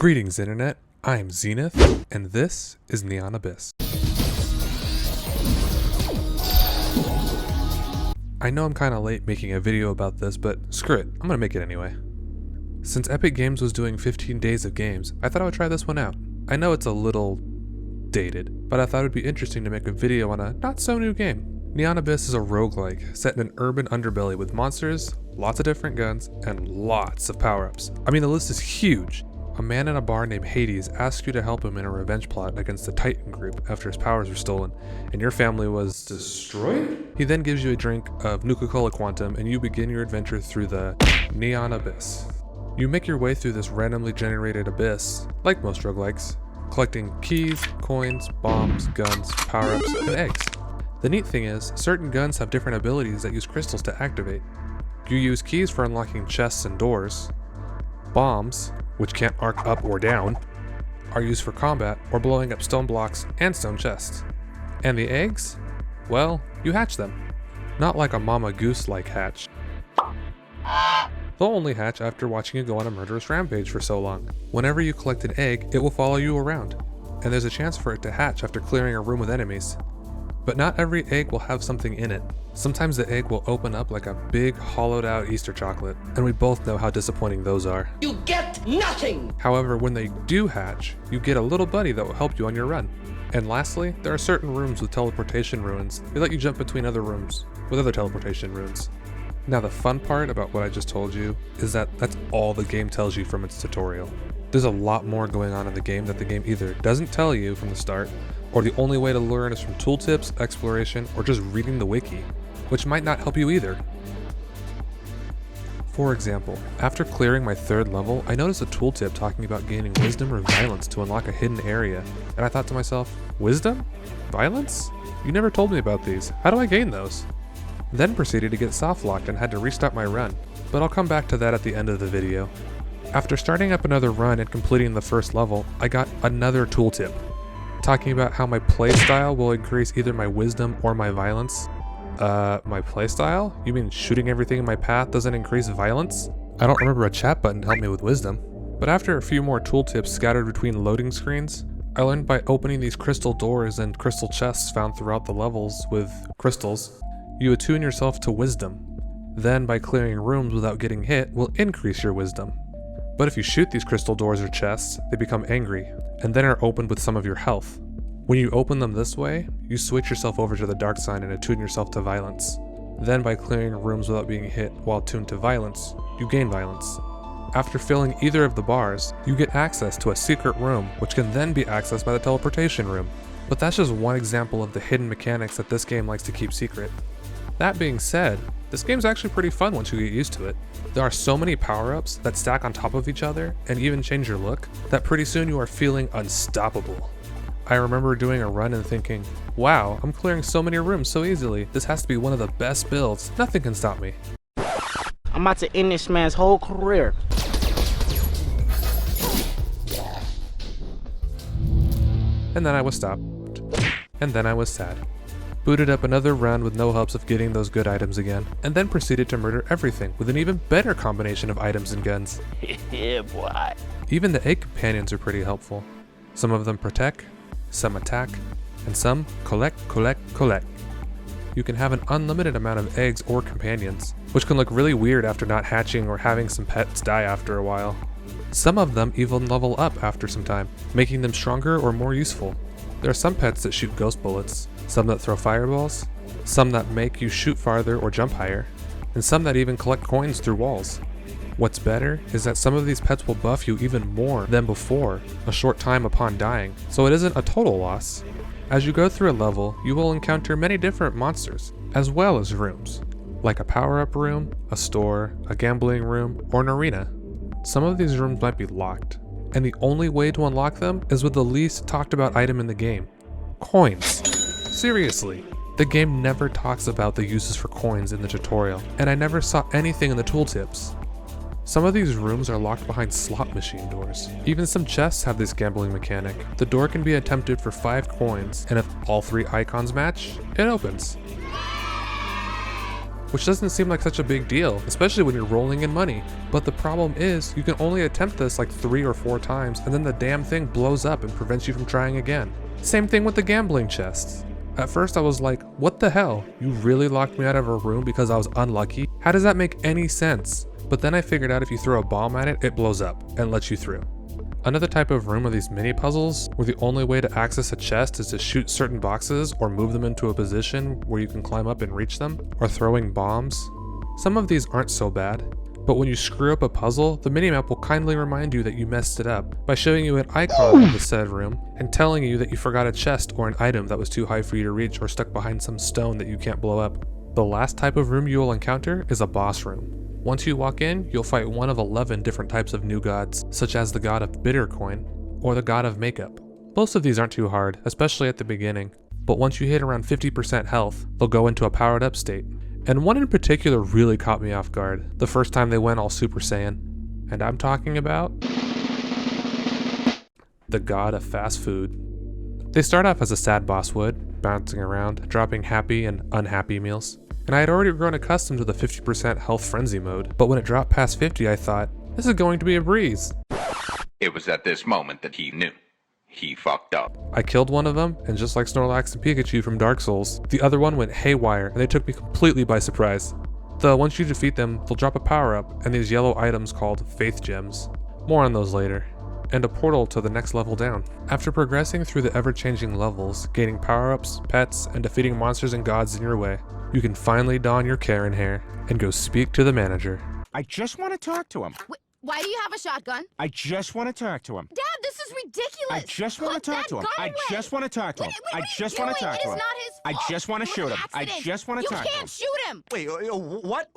Greetings Internet, I'm Zenith, and this is Neon Abyss. I know I'm kinda late making a video about this, but screw it, I'm gonna make it anyway. Since Epic Games was doing 15 days of games, I thought I would try this one out. I know it's a little dated, but I thought it would be interesting to make a video on a not so new game. Neon Abyss is a roguelike set in an urban underbelly with monsters, lots of different guns, and lots of power-ups. I mean, the list is huge. A man in a bar named Hades asks you to help him in a revenge plot against the Titan group after his powers were stolen, and your family was destroyed? He then gives you a drink of Nuka-Cola Quantum, and you begin your adventure through the Neon Abyss. You make your way through this randomly generated abyss, like most roguelikes, collecting keys, coins, bombs, guns, power-ups, and eggs. The neat thing is, certain guns have different abilities that use crystals to activate. You use keys for unlocking chests and doors. Bombs, which can't arc up or down, are used for combat or blowing up stone blocks and stone chests. And the eggs? Well, you hatch them. Not like a mama goose-like hatch. They'll only hatch after watching you go on a murderous rampage for so long. Whenever you collect an egg, it will follow you around, and there's a chance for it to hatch after clearing a room with enemies. But not every egg will have something in it. Sometimes the egg will open up like a big hollowed out Easter chocolate, and we both know how disappointing those are. You get nothing! However, when they do hatch, you get a little buddy that will help you on your run. And lastly, there are certain rooms with teleportation ruins. They let you jump between other rooms with other teleportation ruins. Now the fun part about what I just told you is that that's all the game tells you from its tutorial. There's a lot more going on in the game that the game either doesn't tell you from the start, or the only way to learn is from tooltips, exploration, or just reading the wiki, which might not help you either. For example, after clearing my 3rd level, I noticed a tooltip talking about gaining wisdom or violence to unlock a hidden area, and I thought to myself, wisdom? Violence? You never told me about these, how do I gain those? Then proceeded to get soft locked and had to restart my run, but I'll come back to that at the end of the video. After starting up another run and completing the 1st level, I got another tooltip, talking about how my playstyle will increase either my wisdom or my violence. My playstyle? You mean shooting everything in my path doesn't increase violence? I don't remember a chat button to help me with wisdom. But after a few more tooltips scattered between loading screens, I learned by opening these crystal doors and crystal chests found throughout the levels with crystals, you attune yourself to wisdom. Then by clearing rooms without getting hit will increase your wisdom. But if you shoot these crystal doors or chests, they become angry, and then are opened with some of your health. When you open them this way, you switch yourself over to the dark side and attune yourself to violence. Then by clearing rooms without being hit while tuned to violence, you gain violence. After filling either of the bars, you get access to a secret room, which can then be accessed by the teleportation room. But that's just one example of the hidden mechanics that this game likes to keep secret. That being said, this game's actually pretty fun once you get used to it. There are so many power-ups that stack on top of each other and even change your look, that pretty soon you are feeling unstoppable. I remember doing a run and thinking, wow, I'm clearing so many rooms so easily, this has to be one of the best builds, nothing can stop me. I'm about to end this man's whole career. And then I was stopped. And then I was sad. Booted up another run with no hopes of getting those good items again, and then proceeded to murder everything with an even better combination of items and guns. Yeah, boy. Even the egg companions are pretty helpful. Some of them protect, some attack, and some collect. You can have an unlimited amount of eggs or companions, which can look really weird after not hatching or having some pets die after a while. Some of them even level up after some time, making them stronger or more useful. There are some pets that shoot ghost bullets, some that throw fireballs, some that make you shoot farther or jump higher, and some that even collect coins through walls. What's better is that some of these pets will buff you even more than before, a short time upon dying, so it isn't a total loss. As you go through a level, you will encounter many different monsters, as well as rooms, like a power-up room, a store, a gambling room, or an arena. Some of these rooms might be locked, and the only way to unlock them is with the least talked about item in the game, coins. Seriously, the game never talks about the uses for coins in the tutorial, and I never saw anything in the tooltips. Some of these rooms are locked behind slot machine doors. Even some chests have this gambling mechanic. The door can be attempted for 5 coins, and if all 3 icons match, it opens. which doesn't seem like such a big deal, especially when you're rolling in money. But the problem is, you can only attempt this like 3 or 4 times, and then the damn thing blows up and prevents you from trying again. Same thing with the gambling chests. At first I was like, what the hell? You really locked me out of a room because I was unlucky? How does that make any sense? But then I figured out if you throw a bomb at it, it blows up and lets you through. Another type of room are these mini puzzles, where the only way to access a chest is to shoot certain boxes or move them into a position where you can climb up and reach them, or throwing bombs. Some of these aren't so bad, but when you screw up a puzzle, the minimap will kindly remind you that you messed it up by showing you an icon of the said room and telling you that you forgot a chest or an item that was too high for you to reach or stuck behind some stone that you can't blow up. The last type of room you will encounter is a boss room. Once you walk in, you'll fight one of 11 different types of new gods, such as the god of bitter coin or the god of makeup. Most of these aren't too hard, especially at the beginning, but once you hit around 50% health, they'll go into a powered up state. And one in particular really caught me off guard the first time they went all Super Saiyan, and I'm talking about the god of fast food. They start off as a sad boss would, bouncing around, dropping happy and unhappy meals. And I had already grown accustomed to the 50% health frenzy mode, but when it dropped past 50, I thought, this is going to be a breeze. It was at this moment that he knew. He fucked up. I killed one of them, and just like Snorlax and Pikachu from Dark Souls, the other one went haywire, and they took me completely by surprise. Though once you defeat them, they'll drop a power-up, and these yellow items called Faith Gems. More on those later. And a portal to the next level down. After progressing through the ever-changing levels, gaining power-ups, pets, and defeating monsters and gods in your way, you can finally don your Karen hair and go speak to the manager. I just want to talk to him. Wait, why do you have a shotgun? I just want to talk to him. Dad, this is ridiculous. I just want to talk to him. I just want to talk to him. I just want to talk to him. I just want to shoot him. I just want to talk to him. You can't shoot him. Wait, what?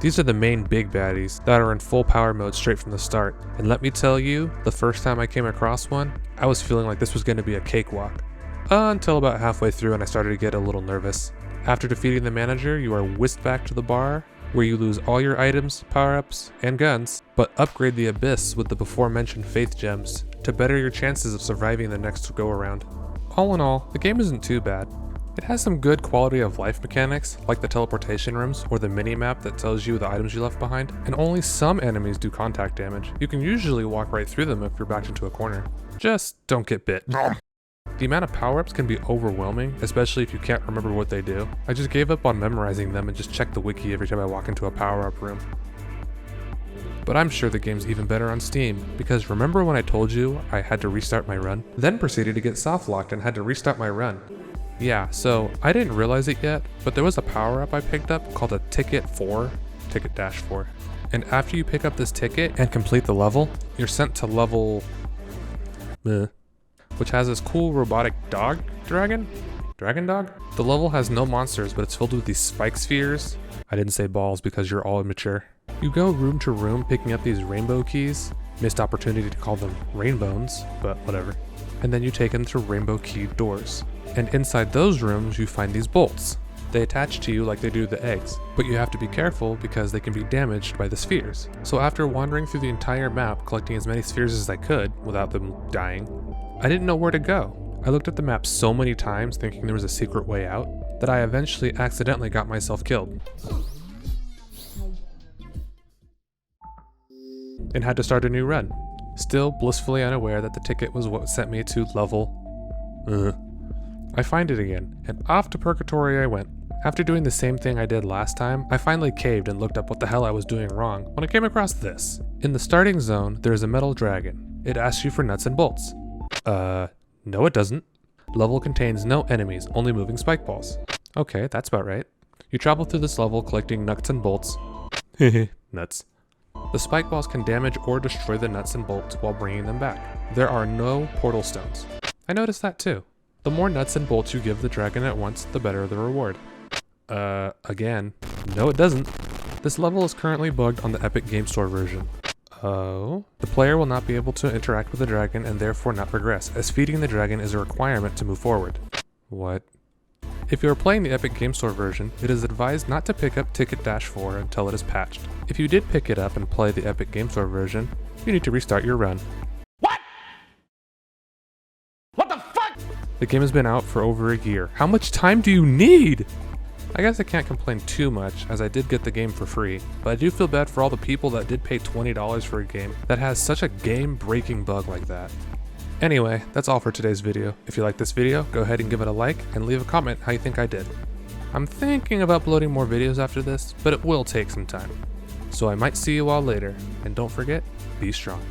These are the main big baddies that are in full power mode straight from the start. And let me tell you, the first time I came across one, I was feeling like this was going to be a cakewalk. Until about halfway through and I started to get a little nervous. After defeating the manager, you are whisked back to the bar, where you lose all your items, power-ups, and guns, but upgrade the Abyss with the before-mentioned Faith Gems to better your chances of surviving the next go-around. All in all, the game isn't too bad. It has some good quality of life mechanics, like the teleportation rooms or the mini-map that tells you the items you left behind, and only some enemies do contact damage. You can usually walk right through them if you're backed into a corner. Just don't get bit. The amount of power-ups can be overwhelming, especially if you can't remember what they do. I just gave up on memorizing them and just check the wiki every time I walk into a power-up room. But I'm sure the game's even better on Steam, because remember when I told you I had to restart my run? Then proceeded to get soft-locked and had to restart my run. Yeah, so I didn't realize it yet, but there was a power-up I picked up called a Ticket 4, Ticket-4. And after you pick up this ticket and complete the level, you're sent to level... which has this cool robotic dragon dog? The level has no monsters, but it's filled with these spike spheres. I didn't say balls because you're all immature. You go room to room picking up these rainbow keys. Missed opportunity to call them rainbones, but whatever. And then you take them through rainbow key doors. And inside those rooms you find these bolts. They attach to you like they do the eggs, but you have to be careful because they can be damaged by the spheres. So after wandering through the entire map collecting as many spheres as I could without them dying, I didn't know where to go. I looked at the map so many times thinking there was a secret way out that I eventually accidentally got myself killed. And had to start a new run. Still blissfully unaware that the ticket was what sent me to level... I find it again, and off to purgatory I went. After doing the same thing I did last time, I finally caved and looked up what the hell I was doing wrong when I came across this. In the starting zone, there's a metal dragon. It asks you for nuts and bolts. No it doesn't. Level contains no enemies, only moving spike balls. Okay, that's about right. You travel through this level collecting nuts and bolts. Nuts. The spike balls can damage or destroy the nuts and bolts while bringing them back. There are no portal stones. I noticed that too. The more nuts and bolts you give the dragon at once, the better the reward. Again, no it doesn't. This level is currently bugged on the Epic Game Store version. Oh? The player will not be able to interact with the dragon and therefore not progress, as feeding the dragon is a requirement to move forward. What? If you are playing the Epic Game Store version, it is advised not to pick up Ticket-4 until it is patched. If you did pick it up and play the Epic Game Store version, you need to restart your run. What? What the fuck? The game has been out for over a year. How much time do you need? I guess I can't complain too much, as I did get the game for free, but I do feel bad for all the people that did pay $20 for a game that has such a game-breaking bug like that. Anyway, that's all for today's video. If you like this video, go ahead and give it a like, and leave a comment how you think I did. I'm thinking of uploading more videos after this, but it will take some time. So I might see you all later, and don't forget, be strong.